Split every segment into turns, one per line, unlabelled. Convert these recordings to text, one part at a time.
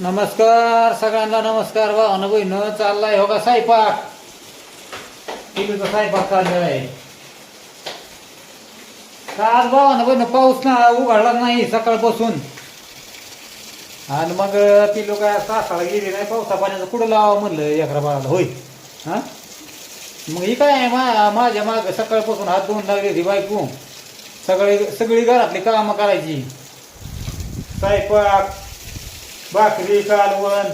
नमस्कार सगळ्यांना नमस्कार. भावानं बहिण चाललाय हो का स्वयंपाक. कितीचा स्वयंपाक चाललेला आहे का आज. भावानं बहिण पाऊस ना उघडला नाही सकाळपासून आणि मग ती लोक सासाला गेली नाही. पावसा पाण्याचं कुठं लावा म्हणलं एकरा बाळाला होय. हा मग ही काय माझ्या माग सकाळपासून हात धुवून लागली होती बायको. सगळी घरातली कामं करायची. स्वयंपाक भाकरी कालवण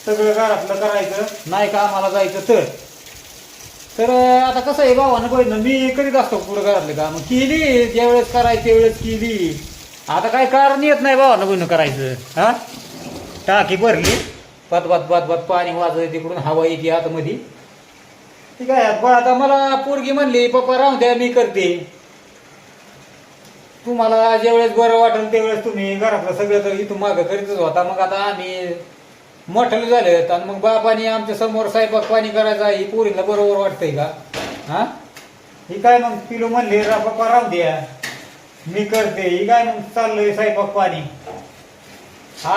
सगळं घरातलं करायचं. नाही कामाला जायचं तर आता कसं आहे भावानं बहिण मी करीत असतो पुढं घरातले काम केली ज्यावेळेस करायची त्यावेळेस केली. आता काय कारण येत नाही भावानं बहिण करायचं. हा टाकी भरली बात बात बात बात पाणी वाजत तिकडून हवा येते आतमध्ये. ठीक आहे आता मला पोरगी म्हणली पप्पा राहू द्या मी करते. तुम्हाला ज्यावेळेस बरं वाटेल त्यावेळेस तुम्ही घरातलं सगळं तर इथून मागं करीतच होता. मग आता आम्ही मोठ्याला झालेत आणि मग बापाने आमच्या समोर स्वयंपाक पाणी करायचा. ही पोरीला बरोबर वाटतंय का. हा ही काय मग पिलो म्हणले पप्पा राहू द्या मी करते. ही काय मग चाललंय स्वयंपाक पाणी.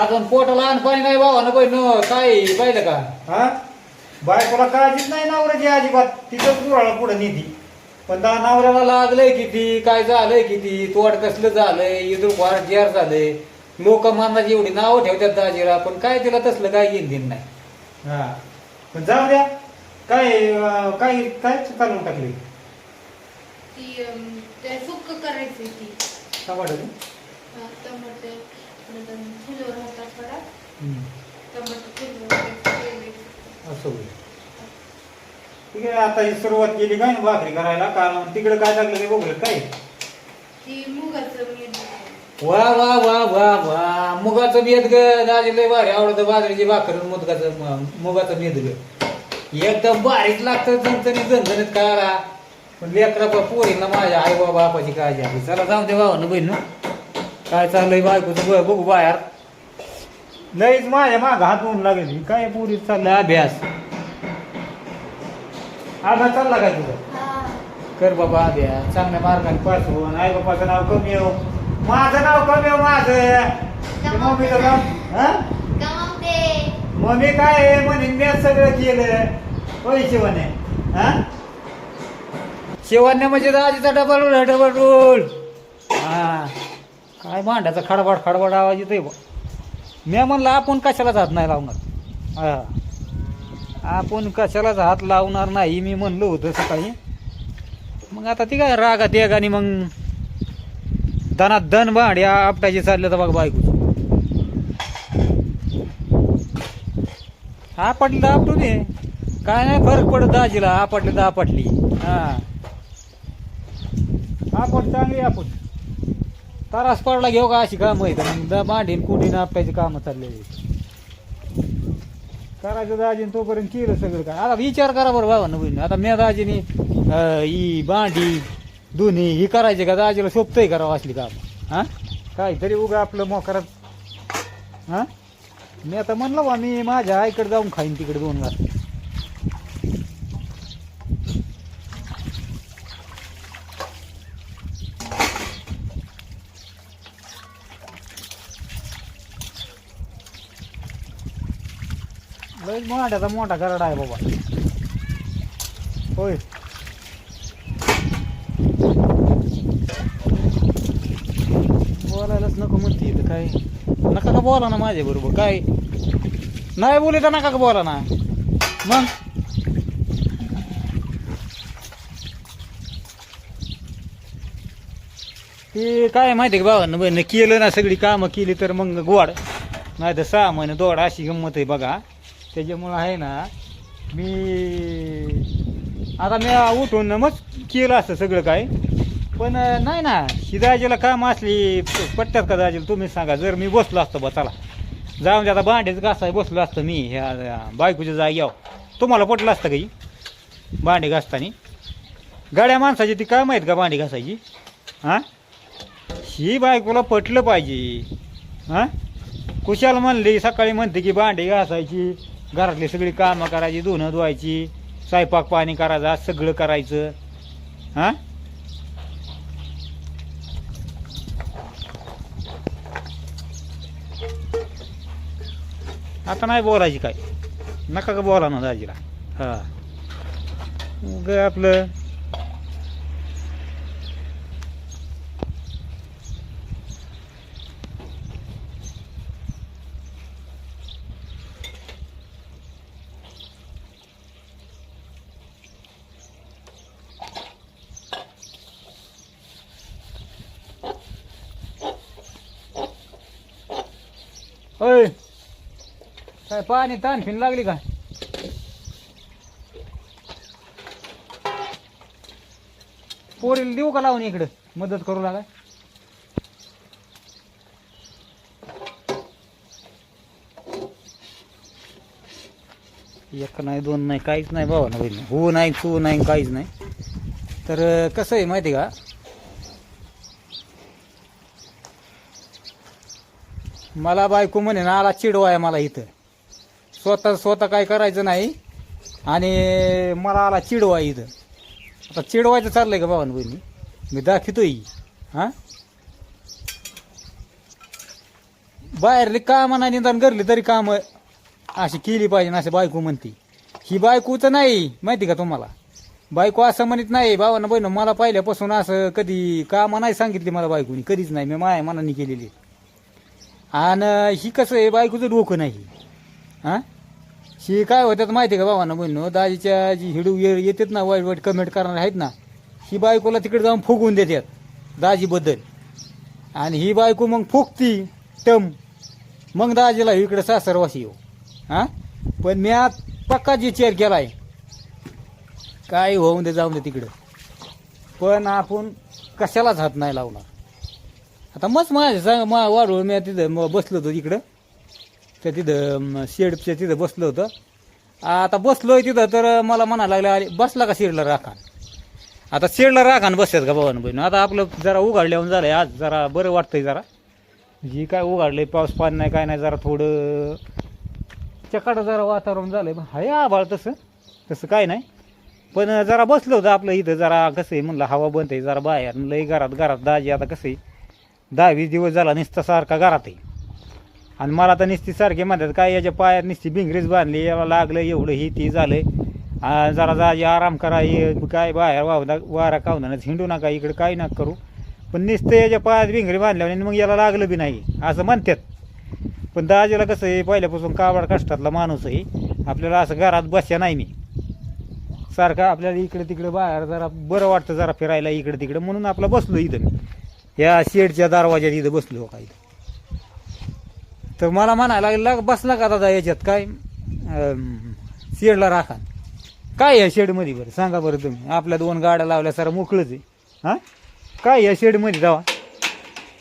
अजून पोटाला अन्न पाणी नाही भावानं बहिण काय पाहिलं का. हा बायकोला काळजीच नाही नवऱ्याची अजिबात. तिथंच गुराळा पुढे निधी पण नवऱ्याला लागलंय किती काय झालंय किती तोड कसलं झालंय इदूर फार जेर झालंय. लोक मानाची एवढी नावं ठेवतात दाजीला पण काय तिला तसलं काय घेऊन देईन नाही. हा पण जाऊ द्या. काय काय काय चालवून टाकली
सुक्क करायची ती
टमाटर.
टमाटे फुलवर होता थोडा टमाटर
असं होईल. ठीक आहे आता ही सुरुवात केली काय ना भाकरी करायला. कारण तिकडे काय लागलं ते बघलं काय. वा वा वा वा वा मुगाचं मेद ग दाजी लय भारी आवडतं. बाजरीची भाकर मुगाचं मेद ग एकदम बारीक लागतं झणझणीत झणझणीत खायला. पण लेकरा पोरींना माझ्या आई बाबा बापाची काळजी आहे. चला जाऊ दे भावानं बहिण काय चाललंय बायकोचं बघू बाहेर. लईच माझ्या माग हात होऊन लागेल. काय पोरी चाललंय अभ्यास. अभ्यास चालला काय तुझा. कर बाबा अभ्यास चांगल्या मार्गाने पाठवून. आई बापाचं नाव कमी येऊ माझं नाव कमी येऊ माझं. मम्मीचं नाव मम्मी काय म्हणेन मी सगळं केलं होय शिवाने. हा शिवान्य म्हणजे दाजीचा डबल रोल. हा काय भांड्याचा खडबड खडबड आवाज येतोय बा. मी म्हणलं आपण कशालाच हात नाही लावणार. हा आपण कशालाच हात लावणार नाही मी म्हणलं होतं सकाळी. मग आता ती काय रागात एक आणि मग दनात दन भांड्या आपटायची चालले तर बघ बायको. आपटली तर आपटू दे काय नाही फरक पडत दाजीला. आपटली तर आपटली. हा आपण चांगली आपण तारास पडला घेऊ का अशी कामं आहेत. मग भांडीन कुंडीन आपटायची कामं चाललेली करायचं दाजीने तोपर्यंत केलं सगळं. काय आता विचार करा बरं भावानं बहिणी. आता मी दाजीने ही भांडी दोन्ही ही करायची का दाजीला सोपतंय करावं असली काम. हा काहीतरी उगा आपलं मोकरात. हा मी आता म्हणलं बा मी माझ्या आईकडे जाऊन खाईन तिकडे 2 घास. लय मोठ्याचा मोठा कराडा आहे बाबा होय. बोलायलाच नको म्हणते तर काय. नका का बोला ना माझ्या बरोबर. काय नाही बोले तर नका का बोला ना. मग ते काय माहिती का भावानं बहिण केलं ना सगळी कामं केली तर मग गोड. नाही तर 6 महिने दोड अशी गंमत आहे बघा. त्याच्यामुळं आहे ना मी आता मी उठून मग केलं असतं सगळं काय. पण नाही ना ही दाजीला काम असली पट्ट्यात का दाजीला तुम्ही सांगा. जर मी बसलो असतो बा चला जाऊन दे आता भांडेच घासाय बसलो असतं मी ह्या बायकोच्या जाग्यावर तुम्हाला पटलं असतं काही भांडे घासताना. गाड्या माणसाची ती काम आहेत का भांडी घासायची. हां ही बायकोला पटलं पाहिजे. हां कुशाल म्हणली सकाळी म्हणते की भांडी घासायची घरातली सगळी कामं करायची धुणं धुवायची स्वयंपाक पाणी करायचा सगळं करायचं. हां आता नाही बोलायची काय, नका का बोला ना दाजीला. हा मग आपलं होय काय पाणी ताण फिन लागली का? पोरीला देऊ का लावून इकडं मदत करू लागा? एक नाही दोन नाही काहीच नाही भावा ना बहिणी, हो नाही तू नाही काहीच नाही. तर कसं आहे माहिती का, मला बायको म्हणे ना आला चिडवाय मला इथं, स्वतः काय करायचं नाही आणि मला आला चिडवाय इथं. आता चिडवायचं चाललंय का भावानं बहिणी, मी दाखवतोय. हां बाहेरली कामं नाही निदान घरली तरी कामं अशी केली पाहिजे ना, असे बायको म्हणते. ही बायकोचं नाही माहिती का तुम्हाला, बायको असं म्हणत नाही भावानं बहिण. मला पहिल्यापासून असं कधी कामं नाही सांगितली मला बायकोनी, कधीच नाही, मी माया मनाने केलेली. आणि ही कसं आहे बायकोचं डोकं नाही. हां ही काय होत्यात माहिती का भावानं बहिण, दाजीच्या जी हिडू येतात ना वाईट वाईट कमेंट करणारे आहेत ना, ही बायकोला तिकडे जाऊन फुगवून देतात दाजीबद्दल. आणि ही बायको मग फुगती टम, मग दाजीला इकडे सासरवासी येऊ. हां पण मी आज पक्का विचार केलाय, काय होऊन दे जाऊन दे तिकडं, पण आपण कशालाच हात नाही लावणार. आता मस्त माझ्या वाढवून मी तिथं बसलो होतो इकडं, त्या तिथं शेडच्या तिथं बसलो होतं. आता बसलोय तिथं तर मला म्हणायला लागलं, अरे बसला का शेडला राखान. आता शेडला राखान बसतात का भावानं बहिण. आता आपलं जरा उघडल्यावर झालंय, आज जरा बरं वाटतंय. जरा जी काय उघडलंय, पाऊस पाणी नाही काय नाही, जरा थोडं चकाट जरा वातावरण झालंय. हाय आभाळ तसं काय नाही, पण जरा बसलो होतं आपलं इथं. जरा कसं आहे म्हणलं हवा बंद आहे जरा बाहेर, लई घरात दाजी आता कसं आहे 10-20 दिवस झाला नुसता सारखा घरात आहे. आणि मला तर नुसती सारखे म्हणतात काय याच्या पायात नुसती भिंगरीच बांधली, याला लागलं एवढं ही ती झालंय. जरा दाजी आराम करा, काय बाहेर वारा कावणार हिंडू नका इकडे, काय नका करू. पण नुसतं याच्या पायात भिंगरी बांधल्यावर मग याला लागलं बी नाही असं म्हणतात. पण दाजीला कसं आहे पहिल्यापासून काबाड कष्टातला माणूस आहे, आपल्याला असं घरात बसया नाही मी. सारखं आपल्याला इकडे तिकडे बाहेर जरा बरं वाटतं, जरा फिरायला इकडे तिकडे, म्हणून आपलं बसलो इथं मी या शेडच्या दरवाज्यात इथं बसलो का इथं. तर मला म्हणायला लागलं बसला का दादा याच्यात काय शेडला राखा काय या शेडमध्ये, बरं सांगा बरं तुम्ही. आपल्या 2 गाड्या लावल्या सारं मोकळंच आहे. हां काय या शेडमध्ये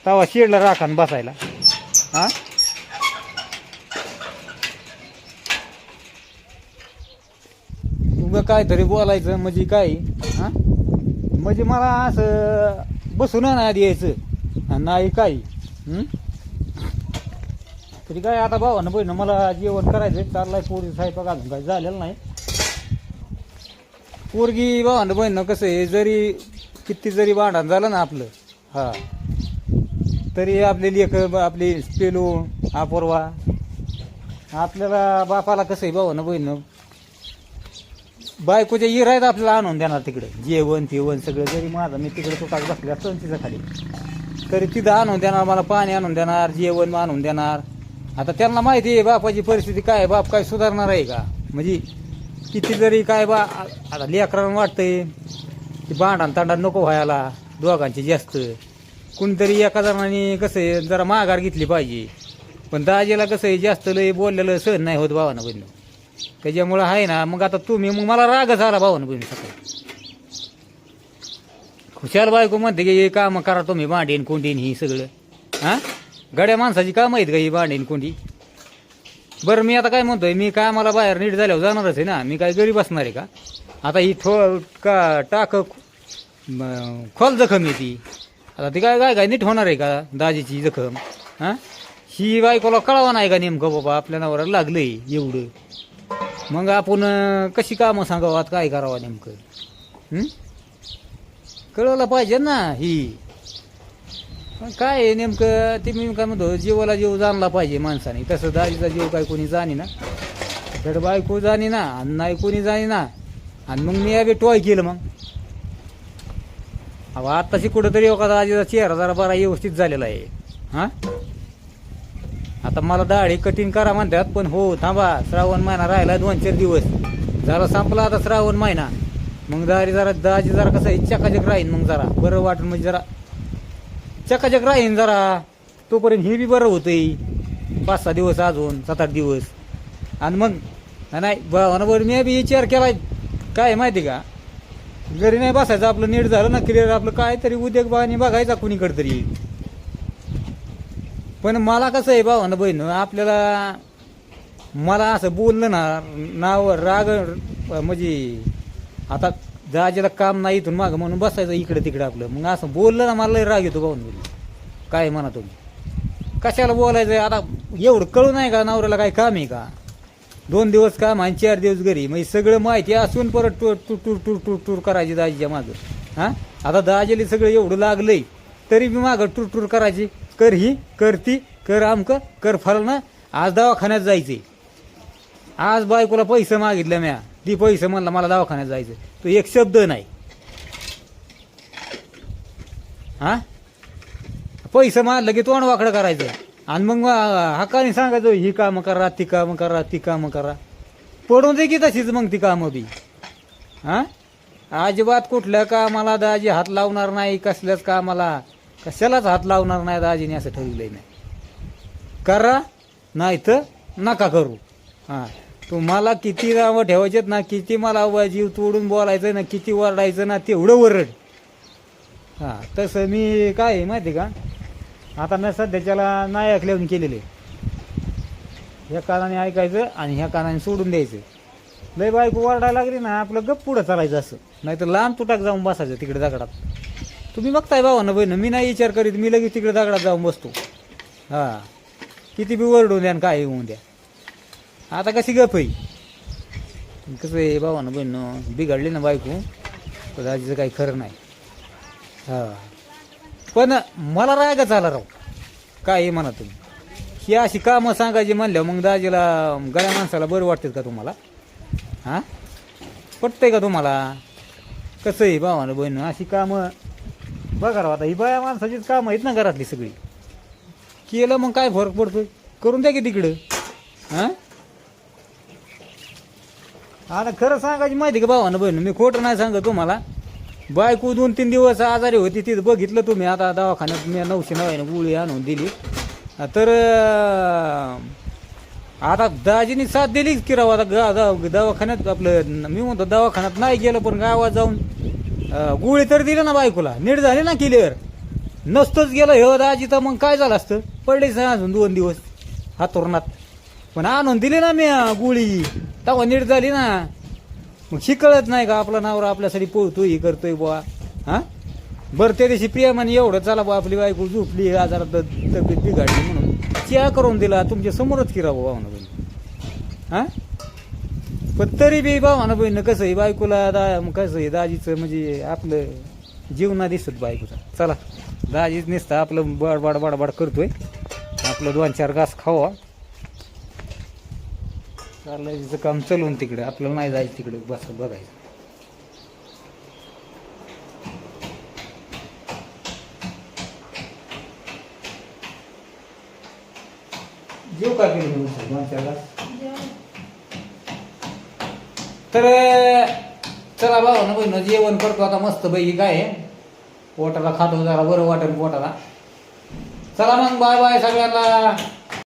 तवा शेडला राखा बसायला. हां उगं काहीतरी बोलायचं म्हणजे काय. हां म्हणजे मला असं बसून नाही द्यायचं नाही काही. तरी काय आता भावानं बहिण मला जेवण करायचं चाललाय, पोरी स्वयंपाक अजून काय झालेलं नाही. पोरगी भावानं बहिण कसं आहे, जरी किती जरी भांडण झालं ना आपलं, हा तरी आपले लेख आपली पेलो अपूर्वा आपल्याला बापाला कसं आहे भावानं बहिण बायकोच्या इरायत आपल्याला आणून देणार तिकडे जेवण तेवण सगळं. जरी माझं मी तिकडे तुटाक बसल्या तिच्या खाली तरी तिथं आणून देणार, मला पाणी आणून देणार, जेवण आणून देणार. आता त्यांना माहिती आहे बापाची परिस्थिती काय आहे, बाप काय सुधारणार आहे का. म्हणजे किती जरी काय आता लेकरांना वाटतंय की भांडण तांडण नको व्हायला दोघांची जास्त, कुणीतरी एका जणांनी कसं आहे जरा माघार घेतली पाहिजे. पण दाजीला कसं आहे जास्त लय बोललेलं सहन नाही होत भावानं बहिण, त्याच्यामुळं आहे ना. मग आता तुम्ही मग मला रागच आला भावानं बहिणी सकाळी. खुशाल बायको म्हणते की हे कामं करा तुम्ही, भांडीन कोंडीन ही सगळं. हां गड्या माणसाची कामं आहेत का ही भांडीन कोंडी. बरं मी आता काय म्हणतोय, मी काय मला बाहेर नीट झाल्यावर जाणारच आहे ना, मी काय घरी बसणार आहे का. आता ही का टाक खोल जखम आहे ती, आता ती काय नीट होणार आहे का दाजीची जखम. हां ही बायकोला कळवा नाही का नेमकं बाबा आपल्या नवऱ्याला लागलंय एवढं, मग आपण कशी कामं सांगावं आता काय करावं नेमकं. कळवलं पाहिजे ना ही. पण काय आहे नेमकं ते मी काय म्हणतो, जीवाला जीव जाणला पाहिजे माणसाने. तसं दाजीचा जीव काय कोणी जाणी ना, तर बायको जाणी ना, आणि नाही कोणी जाणी ना. आणि मग मी यावे टॉय केलं मग. अहो आत्ताशी कुठंतरी एखादा दाजीचा चेहरा जरा बरा व्यवस्थित झालेला आहे. हां आता मला दाढी कटिंग करा म्हणतात, पण हो थांबा, श्रावण महिना राहिला 2-4 दिवस, जरा संपला आता श्रावण महिना. मग दाजी जरा कसं आहे चकाचक राहीन, मग जरा बरं वाटेल, म्हणजे जरा चकाचक राहीन जरा. तोपर्यंत हे बी बरं होतंय 5-6 दिवस, अजून 7-8 दिवस. आणि मग नाही बरं मी बी विचार केला, काय माहिती का, घरी नाही बसायचं, आपलं नीट झालं ना क्लिअर, आपलं काय तरी उद्योग बाणी बघायचा कुणीकडे तरी. पण मला कसं आहे भावानं बहीण, आपल्याला मला असं बोललं ना नाव राग, म्हणजे आता दाजीला काम नाही इथून मागं म्हणून बसायचं इकडे तिकडे आपलं. मग असं बोललं ना मला लय राग येतो भाऊन बोललं. काय म्हणा तुम्ही, कशाला बोलायचं. आता एवढं कळू नाही का नवऱ्याला काय काम आहे का. 2 दिवस काम आणि 4 दिवस घरी, म्हणजे सगळं माहिती असून परत tour tour tour tour tour tour करायची दाजीच्या मागं. हां आता दाजीला सगळं एवढं लागलंय तरी बी मागं टूर टूर करायची. कर ही कर ती कर आमकं कर फलनं. आज दवाखान्यात जायचे, आज बायकोला पैसे मागितले म्या, ती पैसे म्हणला मला दवाखान्यात जायचं, तो एक शब्द नाही. हां पैसे मारलं की तोंड वाकडं करायचं, आणि मग हक्काने सांगायचं ही कामं करा, ती कामं करा, ती कामं करा. पडून दे की तशीच मग ती कामं बी. हां अजिबात कुठल्या कामाला दाजी हात लावणार नाही, कसल्याच कामाला कशालाच हात लावणार नाही दाजीने, असं ठरवलंय. नाही करा नाही तर नका करू. हां तुम्हाला किती नावं ठेवायचेत ना, किती मला जीव तोडून बोलायचं ना, किती वरडायचं ना, तेवढं वरड. हां तसं मी काय आहे माहिती का, आता मी सध्याच्याला नाही ऐकल्याहून केलेले. ह्या कानाने ऐकायचं आणि ह्या कानाने सोडून द्यायचं. लय बायको वरडायला लागली ना, आपलं गप पुढं चालायचं असं, नाही तर लांब तुटाक जाऊन बसायचं तिकडे दगडात. तुम्ही बघताय भावानं बहिण, मी नाही विचार करीत, मी लगेच तिकडे दगडात जाऊन बसतो. हां किती बी वरडून द्या आणि काय होऊन द्या. आता कशी गप आहे, कसं आहे भावानं बहिण, बिघडली ना बायको तर दाजीचं काही खरं नाही. हां पण मला रागच आला राव, काय आहे म्हणा तुम्ही. ही अशी कामं सांगायची म्हणल्यावर मग दाजीला गळ्या माणसाला बरं वाटतं का तुम्हाला. हां पटतंय का तुम्हाला. कसं आहे भावानं बहिण, अशी कामं बघा राव. आता ही बाया माणसाचीच कामं आहेत ना घरातली सगळी. केलं मग काय फरक पडतोय, करून द्या की तिकडं. हां आता खरं सांगायची माहिती का भावानं बहिण, मी खोटं नाही सांगत तुम्हाला. बायको 2-3 दिवस आजारी होती, तिथं बघितलं तुम्ही. आता दवाखान्यात मी 990 गोळी आणून दिली, तर आता दाजीने साथ दिलीच की राव. आता दवाखान्यात आपलं मी म्हणतो दवाखान्यात नाही गेलं, पण गावात जाऊन गोळी तर दिली ना बायकोला, नीट झाली ना क्लिअर. नसतंच गेलं हे दाजी तर मग काय झालं असतं, पडलेच नाही अजून 2 दिवस हातोरणात. पण आणून दिली ना मी गोळी, तेव्हा नीट झाली ना. मग शिकळत नाही का आपला नवरा आपल्यासाठी पोहतोय हे करतोय बुवा. हां बरं त्या दिवशी प्रियामाने एवढं चला बा आपली बायको झोपली, आजारात तब्येत बिघडली म्हणून चहा करून दिला तुमच्या समोरच की राव भावानं बहीण. हां पण तरी बी भावानं बहीण कसं आहे बायकोला कसं आहे दाजीचं, म्हणजे आपलं जीवना दिसत बायकोचा. चला दाजीच नसतं आपलं बडबाड बडबाड करतोय, आपलं 2-4 घास खावा. चाललंय तिचं काम चलवून तिकडे, आपल्याला नाही जायचं तिकडे बस बघायचं. जेव काय केलं 2-4 घास. तर चला भावानं बहिण जेवण करतो आता मस्त पैकी. काय आहे पोटाला खातो, जरा बरं वाटेल पोटाला. चला मग बाय बाय सगळ्यांना.